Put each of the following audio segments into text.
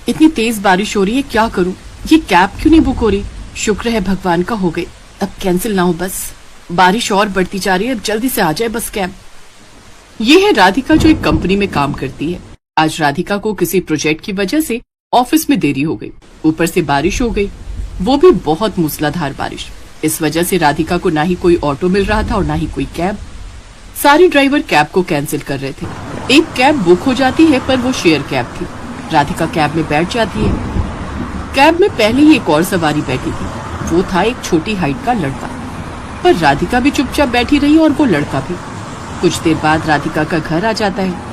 इतनी तेज बारिश हो रही है, क्या करूं? ये कैब क्यों नहीं बुक हो रही? शुक्र है भगवान का हो गई, अब कैंसिल ना हो बस। बारिश और बढ़ती जा रही है, अब जल्दी से आ जाए बस कैब। ये है राधिका जो एक कंपनी में काम करती है। आज राधिका को किसी प्रोजेक्ट की वजह से ऑफिस में देरी हो गई, ऊपर से बारिश हो गई, वो भी बहुत मूसलाधार बारिश। इस वजह से राधिका को ना ही कोई ऑटो मिल रहा था और ना ही कोई कैब। सारे ड्राइवर कैब को कैंसिल कर रहे थे। एक कैब बुक हो जाती है पर वो शेयर कैब थी। राधिका कैब में बैठ जाती है। कैब में पहले ही एक और सवारी बैठी थी, वो था एक छोटी हाइट का लड़का। पर राधिका भी चुपचाप बैठी रही और वो लड़का भी। कुछ देर बाद राधिका का घर आ जाता है।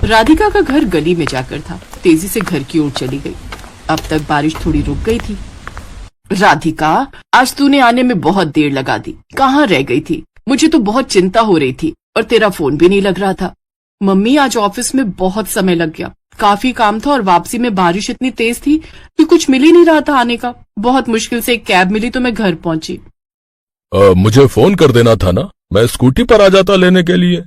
राधिका का घर गली में जाकर था, तेजी से घर की ओर चली गई। अब तक बारिश थोड़ी रुक गई थी। राधिका, आज तूने आने में बहुत देर लगा दी, कहाँ रह गई थी? मुझे तो बहुत चिंता हो रही थी और तेरा फोन भी नहीं लग रहा था। मम्मी, आज ऑफिस में बहुत समय लग गया, काफी काम था और वापसी में बारिश इतनी तेज थी कि कुछ मिल ही नहीं रहा था आने का। बहुत मुश्किल से एक कैब मिली तो मैं घर पहुंची। मुझे फोन कर देना था ना, मैं स्कूटी पर आ जाता लेने के लिए।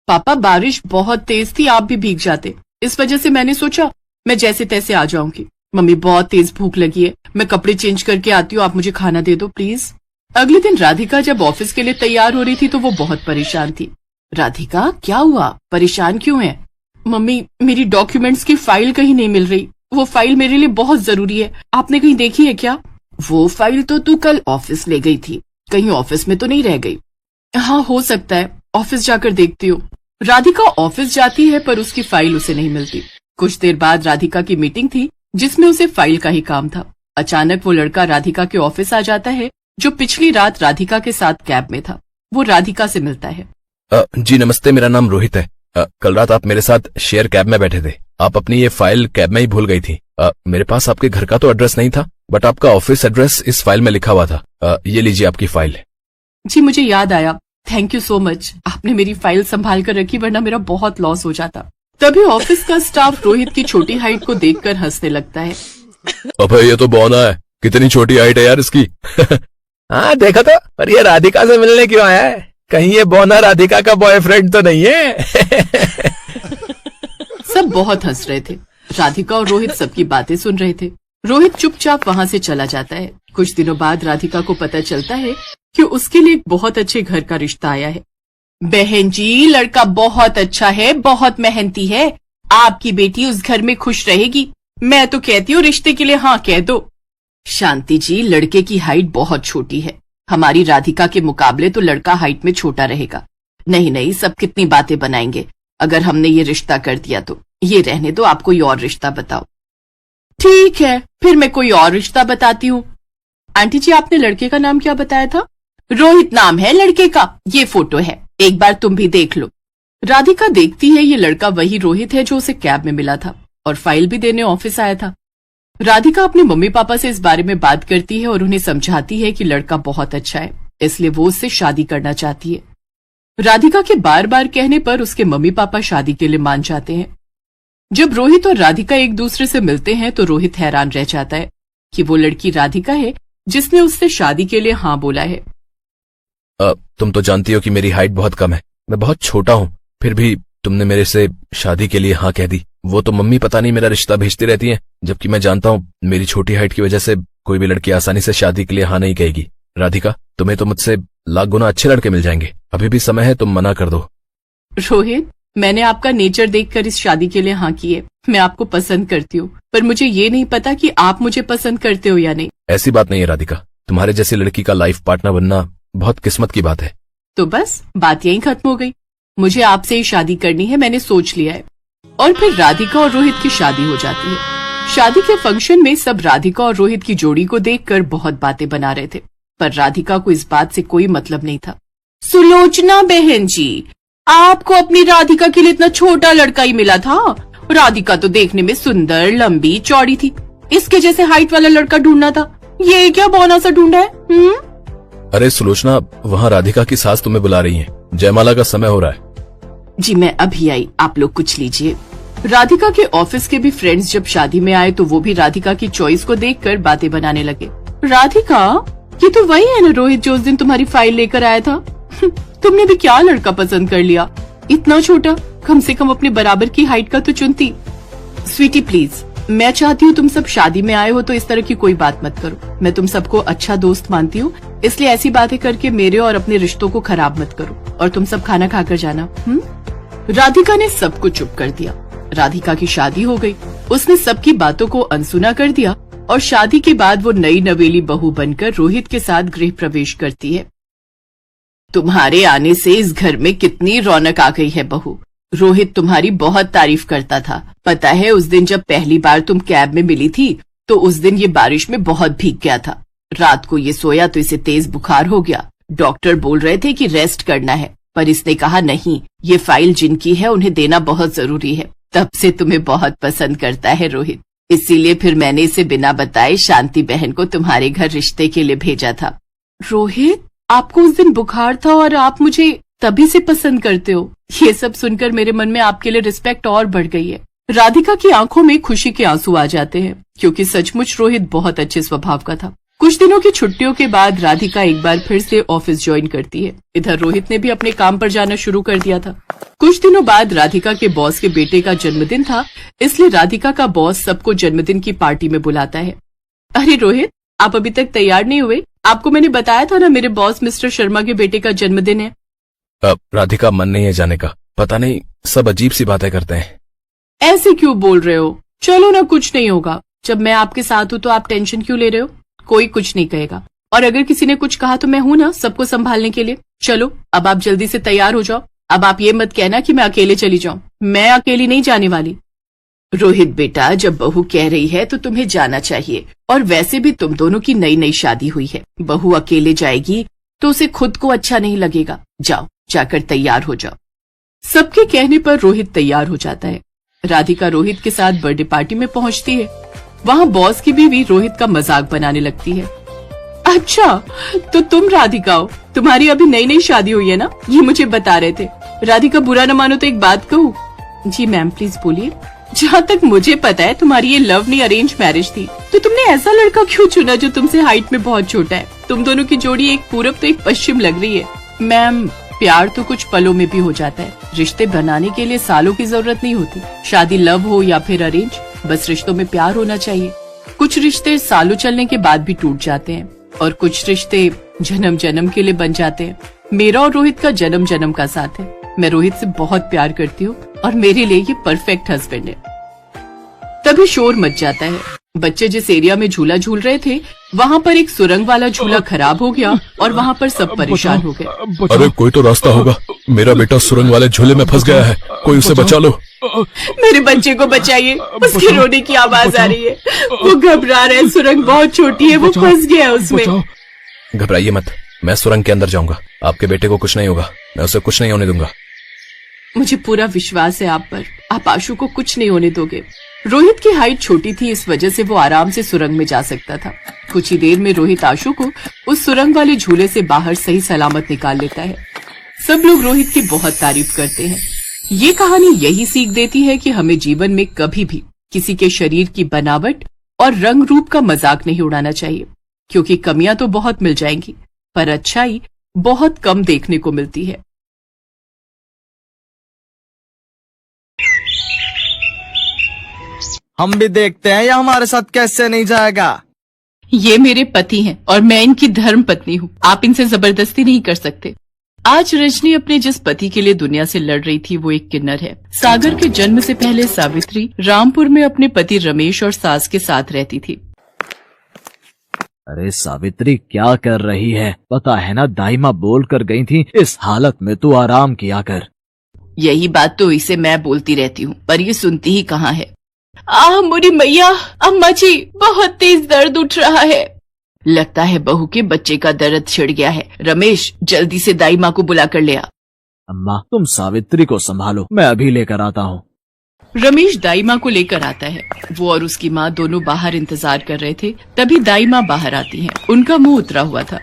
पापा, बारिश बहुत तेज थी, आप भी भीग जाते, इस वजह से मैंने सोचा मैं जैसे तैसे आ जाऊंगी। मम्मी, बहुत तेज भूख लगी है, मैं कपड़े चेंज करके आती हूँ, आप मुझे खाना दे दो प्लीज। अगले दिन राधिका जब ऑफिस के लिए तैयार हो रही थी तो वो बहुत परेशान थी। राधिका, क्या हुआ? परेशान क्यों है? मम्मी, मेरी डॉक्यूमेंट्स की फाइल कहीं नहीं मिल रही, वो फाइल मेरे लिए बहुत जरूरी है, आपने कहीं देखी है क्या? वो फाइल तो तू कल ऑफिस ले गई थी, कहीं ऑफिस में तो नहीं रह गई? हाँ, हो सकता है, ऑफिस जाकर देखती हूँ। राधिका ऑफिस जाती है पर उसकी फाइल उसे नहीं मिलती। कुछ देर बाद राधिका की मीटिंग थी जिसमें उसे फाइल का ही काम था। अचानक वो लड़का राधिका के ऑफिस आ जाता है जो पिछली रात राधिका के साथ कैब में था। वो राधिका से मिलता है। जी नमस्ते, मेरा नाम रोहित है। कल रात आप मेरे साथ शेयर कैब में बैठे थे, आप अपनी ये फाइल कैब में ही भूल गई थी। मेरे पास आपके घर का तो एड्रेस नहीं था, बट आपका ऑफिस एड्रेस इस फाइल में लिखा हुआ था। ये लीजिए आपकी फाइल। जी, मुझे याद आया, थैंक यू सो मच, आपने मेरी फाइल संभाल कर रखी, वरना मेरा बहुत लॉस हो जाता। तभी ऑफिस का स्टाफ रोहित की छोटी हाइट को देखकर हंसने लगता है। अबे ये तो बौना है, कितनी छोटी हाइट है यार इसकी। हाँ देखो तो, पर ये राधिका से मिलने क्यों आया है? कहीं ये बौना राधिका का बॉयफ्रेंड तो नहीं है? सब बहुत हंस रहे थे। राधिका और रोहित सबकी बातें सुन रहे थे। रोहित चुपचाप वहाँ से चला जाता है। कुछ दिनों बाद राधिका को पता चलता है कि उसके लिए एक बहुत अच्छे घर का रिश्ता आया है। बहन जी, लड़का बहुत अच्छा है, बहुत मेहनती है, आपकी बेटी उस घर में खुश रहेगी। मैं तो कहती हूँ रिश्ते के लिए हाँ कह दो। शांति जी, लड़के की हाइट बहुत छोटी है, हमारी राधिका के मुकाबले तो लड़का हाइट में छोटा रहेगा। नहीं नहीं, सब कितनी बातें बनाएंगे, अगर हमने ये रिश्ता कर दिया तो। ये रहने दो, आप कोई और रिश्ता बताओ। ठीक है, फिर मैं कोई और रिश्ता बताती हूँ। आंटी जी, आपने लड़के का नाम क्या बताया था? रोहित नाम है लड़के का, ये फोटो है, एक बार तुम भी देख लो। राधिका देखती है ये लड़का वही रोहित है जो उसे कैब में मिला था और फाइल भी देने ऑफिस आया था। राधिका अपने मम्मी पापा से इस बारे में बात करती है और उन्हें समझाती है कि लड़का बहुत अच्छा है, इसलिए वो उससे शादी करना चाहती है। राधिका के बार बार कहने पर उसके मम्मी पापा शादी के लिए मान जाते हैं। जब रोहित और राधिका एक दूसरे से मिलते हैं तो रोहित हैरान रह जाता है कि वो लड़की राधिका है जिसने उससे शादी के लिए हाँ बोला है। तुम तो जानती हो कि मेरी हाइट बहुत कम है, मैं बहुत छोटा हूँ, फिर भी तुमने मेरे से शादी के लिए हाँ कह दी। वो तो मम्मी पता नहीं मेरा रिश्ता भेजती रहती हैं, जबकि मैं जानता हूँ मेरी छोटी हाइट की वजह से कोई भी लड़की आसानी से शादी के लिए हाँ नहीं कहेगी। राधिका, तुम्हें तो मुझसे लाख गुना अच्छे लड़के मिल जाएंगे, अभी भी समय है, तुम मना कर दो। रोहित, मैंने आपका नेचर देखकर इस शादी के लिए हाँ की है। मैं आपको पसंद करती हूँ, पर मुझे ये नहीं पता कि आप मुझे पसंद करते हो या नहीं। ऐसी बात नहीं है राधिका, तुम्हारे जैसी लड़की का लाइफ पार्टनर बनना बहुत किस्मत की बात है। तो बस बात यहीं खत्म हो गई। मुझे आपसे ही शादी करनी है, मैंने सोच लिया है। और फिर राधिका और रोहित की शादी हो जाती है। शादी के फंक्शन में सब राधिका और रोहित की जोड़ी को देखकर बहुत बातें बना रहे थे, पर राधिका को इस बात से कोई मतलब नहीं था। सुलोचना बहन जी, आपको अपनी राधिका के लिए इतना छोटा लड़का ही मिला था? राधिका तो देखने में सुंदर, लंबी, चौड़ी थी, इसके जैसे हाइट वाला लड़का ढूंढना था, ये क्या बौना सा ढूंढा है? अरे सुलोचना, वहाँ राधिका की सास तुम्हें बुला रही है, जयमाला का समय हो रहा है। जी मैं अभी आई, आप लोग कुछ लीजिए। राधिका के ऑफिस के भी फ्रेंड्स जब शादी में आए तो वो भी राधिका की चॉइस को देखकर बातें बनाने लगे। राधिका, ये तो वही है ना रोहित जो उस दिन तुम्हारी फाइल लेकर आया था? तुमने भी क्या लड़का पसंद कर लिया, इतना छोटा, कम से कम अपने बराबर की हाइट का तो चुनती। स्वीटी प्लीज, मैं चाहती हूँ तुम सब शादी में आए हो तो इस तरह की कोई बात मत करो। मैं तुम सबको अच्छा दोस्त मानती हूँ, इसलिए ऐसी बातें करके मेरे और अपने रिश्तों को खराब मत करो। और तुम सब खाना खाकर जाना। राधिका ने सबको चुप कर दिया। राधिका की शादी हो गई। उसने सबकी बातों को अनसुना कर दिया और शादी के बाद वो नई नवेली बहू बनकर रोहित के साथ गृह प्रवेश करती है। तुम्हारे आने से इस घर में कितनी रौनक आ गई है बहू। रोहित तुम्हारी बहुत तारीफ करता था। पता है उस दिन जब पहली बार तुम कैब में मिली थी तो उस दिन ये बारिश में बहुत भीग गया था। रात को ये सोया तो इसे तेज बुखार हो गया। डॉक्टर बोल रहे थे कि रेस्ट करना है, पर इसने कहा नहीं, ये फाइल जिनकी है उन्हें देना बहुत जरूरी है। तब से तुम्हें बहुत पसंद करता है रोहित, इसीलिए फिर मैंने इसे बिना बताए शांति बहन को तुम्हारे घर रिश्ते के लिए भेजा था। रोहित, आपको उस दिन बुखार था और आप मुझे तभी से पसंद करते हो। ये सब सुनकर मेरे मन में आपके लिए रिस्पेक्ट और बढ़ गई है। राधिका की आंखों में खुशी के आंसू आ जाते हैं, क्योंकि सचमुच रोहित बहुत अच्छे स्वभाव का था। कुछ दिनों की छुट्टियों के बाद राधिका एक बार फिर से ऑफिस ज्वाइन करती है। इधर रोहित ने भी अपने काम पर जाना शुरू कर दिया था। कुछ दिनों बाद राधिका के बॉस के बेटे का जन्मदिन था, इसलिए राधिका का बॉस सबको जन्मदिन की पार्टी में बुलाता है। अरे रोहित, आप अभी तक तैयार नहीं हुए? आपको मैंने बताया था ना मेरे बॉस मिस्टर शर्मा के बेटे का जन्मदिन है। राधिका, मन नहीं है जाने का। पता नहीं सब अजीब सी बातें करते हैं। ऐसे क्यों बोल रहे हो? चलो ना, कुछ नहीं होगा। जब मैं आपके साथ हूँ तो आप टेंशन क्यों ले रहे हो? कोई कुछ नहीं कहेगा, और अगर किसी ने कुछ कहा तो मैं हूँ ना सबको संभालने के लिए। चलो अब आप जल्दी से तैयार हो जाओ। अब आप ये मत कहना कि मैं अकेले चली जाऊं। मैं अकेली नहीं जाने वाली। रोहित बेटा, जब बहू कह रही है तो तुम्हें जाना चाहिए, और वैसे भी तुम दोनों की नई नई शादी हुई है। बहू अकेले जाएगी तो उसे खुद को अच्छा नहीं लगेगा। जाओ, जाकर तैयार हो जाओ। सबके कहने पर रोहित तैयार हो जाता है। राधिका रोहित के साथ बर्थडे पार्टी में पहुंचती है। वहाँ बॉस की बीवी रोहित का मजाक बनाने लगती है। अच्छा, तो तुम राधिका हो? तुम्हारी अभी नई नई शादी हुई है ना? ये मुझे बता रहे थे। राधिका, बुरा न मानो तो एक बात कहूँ। जी मैम, प्लीज बोलिए। जहाँ तक मुझे पता है तुम्हारी ये लव नहीं अरेंज मैरिज थी, तो तुमने ऐसा लड़का क्यों चुना जो तुमसे हाइट में बहुत छोटा है? तुम दोनों की जोड़ी एक पूरब तो एक पश्चिम लग रही है। मैम, प्यार तो कुछ पलों में भी हो जाता है। रिश्ते बनाने के लिए सालों की जरूरत नहीं होती। शादी लव हो या फिर अरेंज, बस रिश्तों में प्यार होना चाहिए। कुछ रिश्ते सालों चलने के बाद भी टूट जाते हैं, और कुछ रिश्ते जन्म जन्म के लिए बन जाते हैं। मेरा और रोहित का जन्म जन्म का साथ है। मैं रोहित से बहुत प्यार करती हूँ और मेरे लिए ये परफेक्ट हस्बैंड है। तभी शोर मच जाता है। बच्चे जिस एरिया में झूला झूल रहे थे वहाँ पर एक सुरंग वाला झूला खराब हो गया और वहाँ पर सब परेशान हो गए। अरे कोई तो रास्ता होगा, मेरा बेटा सुरंग वाले झूले में फंस गया है, कोई उसे बचा लो। मेरे बच्चे को बचाइए, उसके रोने की आवाज आ रही है। वो घबरा रहा है, सुरंग बहुत छोटी है, वो फंस गया उसमें। घबराइए मत, मैं सुरंग के अंदर जाऊंगा। आपके बेटे को कुछ नहीं होगा, मैं उसे कुछ नहीं होने दूंगा। मुझे पूरा विश्वास है आप पर, आप आशु को कुछ नहीं होने दोगे। रोहित की हाइट छोटी थी, इस वजह से वो आराम से सुरंग में जा सकता था। कुछ ही देर में रोहित आशु को उस सुरंग वाले झूले से बाहर सही सलामत निकाल लेता है। सब लोग रोहित की बहुत तारीफ करते हैं। ये कहानी यही सीख देती है कि हमें जीवन में कभी भी किसी के शरीर की बनावट और रंग रूप का मजाक नहीं उड़ाना चाहिए, क्योंकि कमियां तो बहुत मिल जाएंगी पर अच्छाई बहुत कम देखने को मिलती है। हम भी देखते हैं या हमारे साथ कैसे नहीं जाएगा। ये मेरे पति हैं और मैं इनकी धर्म पत्नी हूँ। आप इनसे जबरदस्ती नहीं कर सकते। आज रजनी अपने जिस पति के लिए दुनिया से लड़ रही थी वो एक किन्नर है। सागर के जन्म से पहले सावित्री रामपुर में अपने पति रमेश और सास के साथ रहती थी। अरे सावित्री, क्या कर रही है? पता है ना, दाई माँ बोल कर गई थी इस हालत में तू आराम किया कर। यही बात तो इसे मैं बोलती रहती हूँ, पर ये सुनती ही कहाँ है। मोरी मैया, अम्मा जी, बहुत तेज दर्द उठ रहा है। लगता है बहू के बच्चे का दर्द छिड़ गया है। रमेश, जल्दी से दाई माँ को बुला कर ले आ। अम्मा, तुम सावित्री को संभालो, मैं अभी लेकर आता हूँ। रमेश दाई माँ को लेकर आता है। वो और उसकी माँ दोनों बाहर इंतजार कर रहे थे। तभी दाई माँ बाहर आती हैं। उनका मुंह उतरा हुआ था।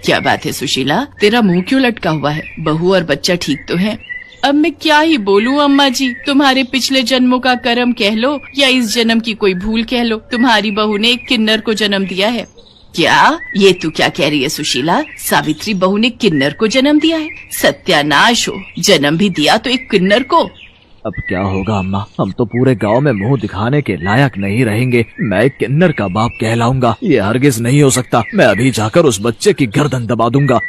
क्या बात है सुशीला, तेरा मुंह क्यों लटका हुआ है? बहू और बच्चा ठीक तो है? अब मैं क्या ही बोलूं अम्मा जी, तुम्हारे पिछले जन्मों का कर्म कह लो या इस जन्म की कोई भूल कह लो, तुम्हारी बहू ने एक किन्नर को जन्म दिया है। क्या? ये तू क्या कह रही है सुशीला? सावित्री बहू ने किन्नर को जन्म दिया है? सत्यानाश हो, जन्म भी दिया तो एक किन्नर को। अब क्या होगा अम्मा, हम तो पूरे गांव में मुंह दिखाने के लायक नहीं रहेंगे। मैं एक किन्नर का बाप कहलाऊंगा, ये हरगिज नहीं हो सकता। मैं अभी जाकर उस बच्चे की गर्दन दबा दूंगा।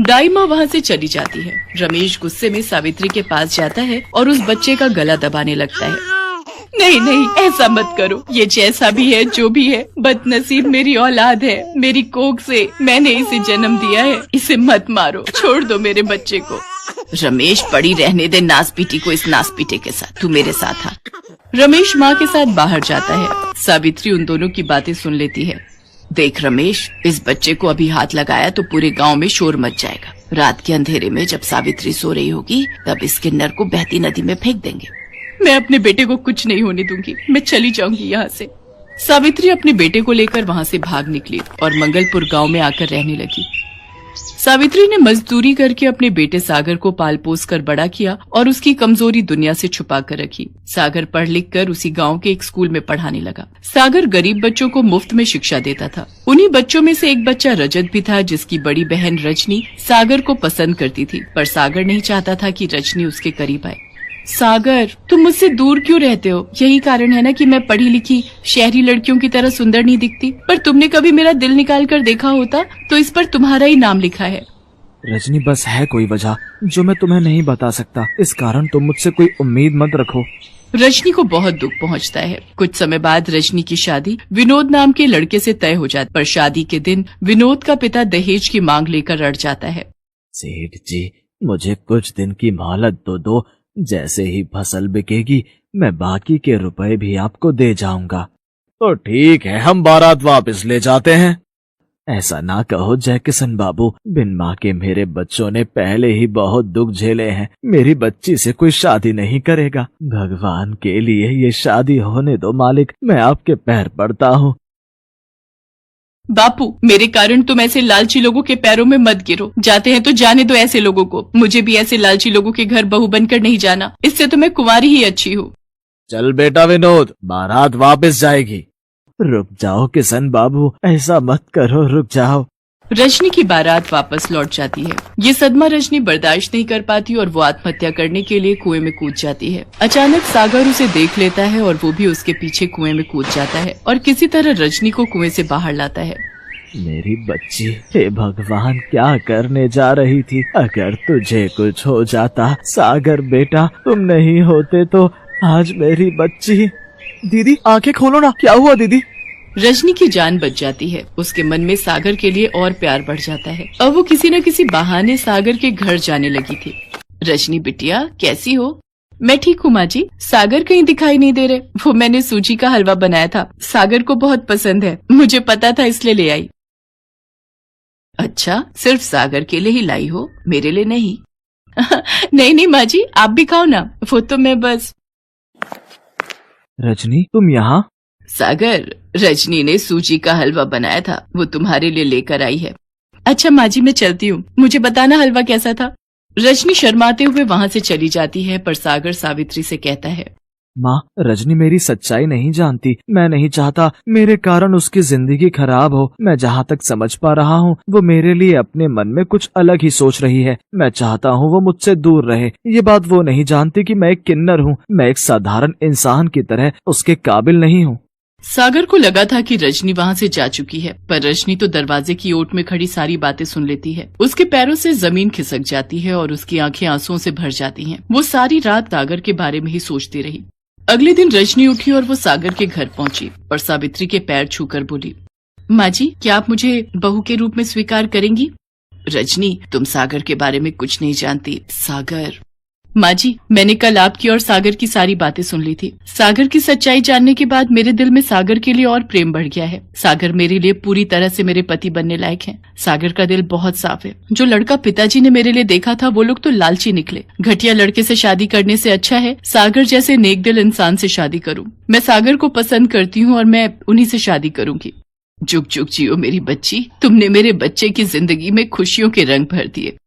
दाई माँ वहाँ से चली जाती है। रमेश गुस्से में सावित्री के पास जाता है और उस बच्चे का गला दबाने लगता है। नहीं नहीं, ऐसा मत करो। ये जैसा भी है, जो भी है, बदनसीब मेरी औलाद है। मेरी कोख से मैंने इसे जन्म दिया है। इसे मत मारो, छोड़ दो मेरे बच्चे को। रमेश, पड़ी रहने दे नासपीटी को इस नासपीटे के साथ। तू मेरे साथ आ। रमेश माँ के साथ बाहर जाता है। सावित्री उन दोनों की बातें सुन लेती है। देख रमेश, इस बच्चे को अभी हाथ लगाया तो पूरे गांव में शोर मच जाएगा। रात के अंधेरे में जब सावित्री सो रही होगी तब इस किन्नर को बहती नदी में फेंक देंगे। मैं अपने बेटे को कुछ नहीं होने दूंगी। मैं चली जाऊंगी यहाँ से। सावित्री अपने बेटे को लेकर वहाँ से भाग निकली और मंगलपुर गांव में आकर रहने लगी। सावित्री ने मजदूरी करके अपने बेटे सागर को पाल पोस कर बड़ा किया और उसकी कमजोरी दुनिया से छुपा कर रखी। सागर पढ़ लिख कर उसी गांव के एक स्कूल में पढ़ाने लगा। सागर गरीब बच्चों को मुफ्त में शिक्षा देता था। उन्हीं बच्चों में से एक बच्चा रजत भी था, जिसकी बड़ी बहन रजनी सागर को पसंद करती थी, पर सागर नहीं चाहता था कि रजनी उसके करीब आए। सागर, तुम मुझसे दूर क्यों रहते हो? यही कारण है ना कि मैं पढ़ी लिखी शहरी लड़कियों की तरह सुंदर नहीं दिखती। पर तुमने कभी मेरा दिल निकाल कर देखा होता तो इस पर तुम्हारा ही नाम लिखा है। रजनी, बस है कोई वजह जो मैं तुम्हें नहीं बता सकता। इस कारण तुम मुझसे कोई उम्मीद मत रखो। रजनी को बहुत दुख पहुंचता है। कुछ समय बाद रजनी की शादी विनोद नाम के लड़के से तय हो जाती, पर शादी के दिन विनोद का पिता दहेज की मांग लेकर अड़ जाता है। सेठ जी, मुझे कुछ दिन की मोहलत तो दो। जैसे ही फसल बिकेगी मैं बाकी के रुपए भी आपको दे जाऊंगा। तो ठीक है, हम बारात वापस ले जाते हैं। ऐसा ना कहो जय किशन बाबू, बिन माँ के मेरे बच्चों ने पहले ही बहुत दुख झेले हैं। मेरी बच्ची से कोई शादी नहीं करेगा। भगवान के लिए ये शादी होने दो मालिक, मैं आपके पैर पड़ता हूँ। बापू, मेरे कारण तुम ऐसे लालची लोगों के पैरों में मत गिरो। जाते हैं तो जाने दो ऐसे लोगों को। मुझे भी ऐसे लालची लोगों के घर बहू बनकर नहीं जाना। इससे तो मैं कुंवारी ही अच्छी हूँ। चल बेटा विनोद, बारात वापस जाएगी। रुक जाओ किशन बाबू, ऐसा मत करो, रुक जाओ। रजनी की बारात वापस लौट जाती है। ये सदमा रजनी बर्दाश्त नहीं कर पाती और वो आत्महत्या करने के लिए कुएं में कूद जाती है। अचानक सागर उसे देख लेता है और वो भी उसके पीछे कुएं में कूद जाता है और किसी तरह रजनी को कुएं से बाहर लाता है। मेरी बच्ची, हे भगवान, क्या करने जा रही थी? अगर तुझे कुछ हो जाता, सागर बेटा, तुम नहीं होते तो आज मेरी बच्ची। दीदी, आंखें खोलो ना, क्या हुआ दीदी? रजनी की जान बच जाती है। उसके मन में सागर के लिए और प्यार बढ़ जाता है। अब वो किसी न किसी बहाने सागर के घर जाने लगी थी। रजनी बिटिया, कैसी हो? मैं ठीक हूँ माँ जी। सागर कहीं दिखाई नहीं दे रहे। वो मैंने सूजी का हलवा बनाया था, सागर को बहुत पसंद है। मुझे पता था इसलिए ले आई। अच्छा, सिर्फ सागर के लिए ही लाई हो, मेरे लिए नहीं? नहीं नहीं माँ जी, आप भी खाओ ना। वो तो मैं बस। रजनी, तुम यहाँ? सागर, रजनी ने सूजी का हलवा बनाया था, वो तुम्हारे लिए लेकर आई है। अच्छा माँ जी, मैं चलती हूँ। मुझे बताना हलवा कैसा था। रजनी शर्माते हुए वहाँ से चली जाती है, पर सागर सावित्री से कहता है, माँ, रजनी मेरी सच्चाई नहीं जानती। मैं नहीं चाहता मेरे कारण उसकी जिंदगी खराब हो। मैं जहाँ तक समझ पा रहा हूँ वो मेरे लिए अपने मन में कुछ अलग ही सोच रही है। मैं चाहता हूँ वो मुझसे दूर रहे। ये बात वो नहीं जानती कि मैं एक किन्नर हूँ। मैं एक साधारण इंसान की तरह उसके काबिल नहीं हूँ। सागर को लगा था कि रजनी वहाँ से जा चुकी है, पर रजनी तो दरवाजे की ओट में खड़ी सारी बातें सुन लेती है। उसके पैरों से जमीन खिसक जाती है और उसकी आंखें आंसुओं से भर जाती हैं। वो सारी रात सागर के बारे में ही सोचती रही। अगले दिन रजनी उठी और वो सागर के घर पहुंची और सावित्री के पैर छूकर बोली, माँ जी, क्या आप मुझे बहू के रूप में स्वीकार करेंगी? रजनी, तुम सागर के बारे में कुछ नहीं जानती। सागर, माँ जी, मैंने कल आपकी और सागर की सारी बातें सुन ली थी। सागर की सच्चाई जानने के बाद मेरे दिल में सागर के लिए और प्रेम बढ़ गया है। सागर मेरे लिए पूरी तरह से मेरे पति बनने लायक हैं। सागर का दिल बहुत साफ है। जो लड़का पिताजी ने मेरे लिए देखा था वो लोग तो लालची निकले। घटिया लड़के से शादी करने से अच्छा है सागर जैसे नेक दिल इंसान से शादी करूं। मैं सागर को पसंद करती हूँ और मैं उन्हीं से शादी करूंगी। जुग जुग जियो मेरी बच्ची, तुमने मेरे बच्चे की जिंदगी में खुशियों के रंग भर दिए।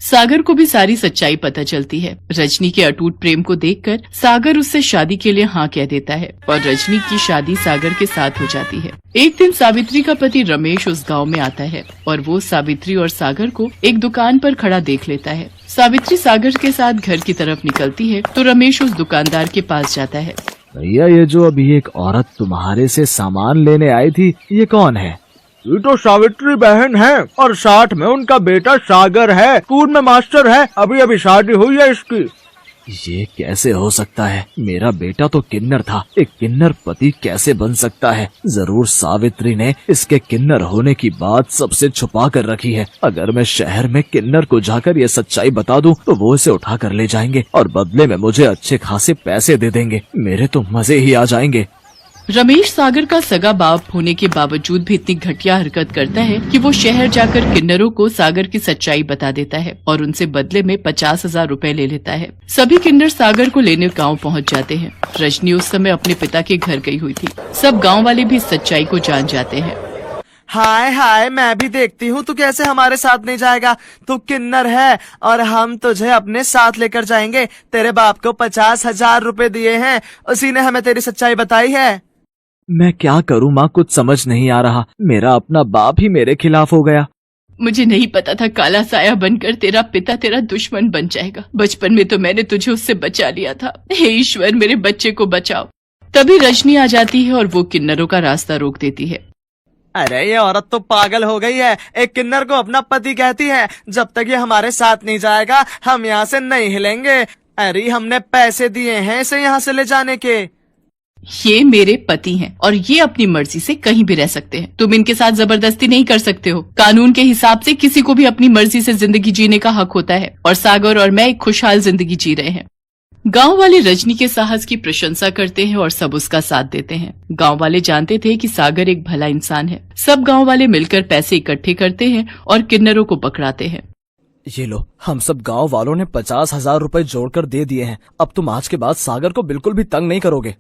सागर को भी सारी सच्चाई पता चलती है। रजनी के अटूट प्रेम को देखकर सागर उससे शादी के लिए हाँ कह देता है और रजनी की शादी सागर के साथ हो जाती है। एक दिन सावित्री का पति रमेश उस गांव में आता है और वो सावित्री और सागर को एक दुकान पर खड़ा देख लेता है। सावित्री सागर के साथ घर की तरफ निकलती है तो रमेश उस दुकानदार के पास जाता है। भैया, ये जो अभी एक औरत तुम्हारे से सामान लेने आई थी, ये कौन है? ये तो सावित्री बहन है और साथ में उनका बेटा सागर है, स्कूल में मास्टर है, अभी अभी शादी हुई है इसकी। ये कैसे हो सकता है? मेरा बेटा तो किन्नर था, एक किन्नर पति कैसे बन सकता है? जरूर सावित्री ने इसके किन्नर होने की बात सबसे छुपा कर रखी है। अगर मैं शहर में किन्नर को जाकर ये सच्चाई बता दूं तो वो इसे उठा कर ले जाएंगे और बदले में मुझे अच्छे खासे पैसे दे देंगे। मेरे तो मजे ही आ जाएंगे। रमेश सागर का सगा बाप होने के बावजूद भी इतनी घटिया हरकत करता है कि वो शहर जाकर किन्नरों को सागर की सच्चाई बता देता है और उनसे बदले में 50,000 रुपए ले लेता है। सभी किन्नर सागर को लेने गांव पहुंच जाते हैं। रजनी उस समय अपने पिता के घर गई हुई थी। सब गांव वाले भी इस सच्चाई को जान जाते हैं। हाय हाय, मैं भी देखती हूँ तू कैसे हमारे साथ नहीं जाएगा। तू किन्नर है और हम तुझे अपने साथ लेकर जाएंगे। तेरे बाप को 50,000 रुपए दिए हैं, उसी ने हमें तेरी सच्चाई बताई है। मैं क्या करूँ माँ, कुछ समझ नहीं आ रहा। मेरा अपना बाप ही मेरे खिलाफ हो गया। मुझे नहीं पता था काला साया बनकर तेरा पिता तेरा दुश्मन बन जाएगा। बचपन में तो मैंने तुझे उससे बचा लिया था। हे ईश्वर, मेरे बच्चे को बचाओ। तभी रजनी आ जाती है और वो किन्नरों का रास्ता रोक देती है। अरे ये औरत तो पागल हो गई है। एक किन्नर को अपना पति कहती है। जब तक ये हमारे साथ नहीं जाएगा हम यहाँ से नहीं हिलेंगे। अरे हमने पैसे दिए हैं इसे यहाँ से ले जाने के। ये मेरे पति हैं और ये अपनी मर्जी से कहीं भी रह सकते हैं। तुम इनके साथ जबरदस्ती नहीं कर सकते हो। कानून के हिसाब से किसी को भी अपनी मर्जी से जिंदगी जीने का हक होता है और सागर और मैं एक खुशहाल जिंदगी जी रहे हैं। गांव वाले रजनी के साहस की प्रशंसा करते हैं और सब उसका साथ देते हैं। गांव वाले जानते थे कि सागर एक भला इंसान है। सब गांव वाले मिलकर पैसे इकट्ठे करते हैं और किन्नरों को पकड़ाते हैं। ये लो, हम सब गांव वालों ने 50,000 रुपए जोड़कर दे दिए हैं। अब तुम आज के बाद सागर को बिल्कुल भी तंग नहीं करोगे।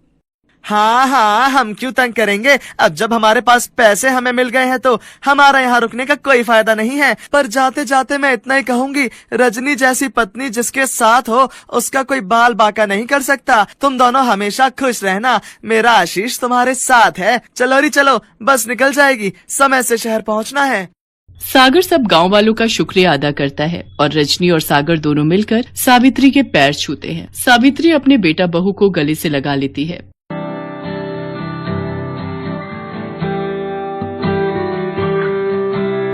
हाँ हाँ, हम क्यों तंग करेंगे। अब जब हमारे पास पैसे हमें मिल गए हैं तो हमारा यहाँ रुकने का कोई फायदा नहीं है। पर जाते जाते मैं इतना ही कहूंगी, रजनी जैसी पत्नी जिसके साथ हो उसका कोई बाल बाका नहीं कर सकता। तुम दोनों हमेशा खुश रहना। मेरा आशीष तुम्हारे साथ है। चलो री चलो, बस निकल जाएगी, समय से शहर पहुँचना है। सागर सब गांव वालों का शुक्रिया अदा करता है और रजनी और सागर दोनों मिलकर सावित्री के पैर छूते हैं। सावित्री अपने बेटा बहू को गले से लगा लेती है।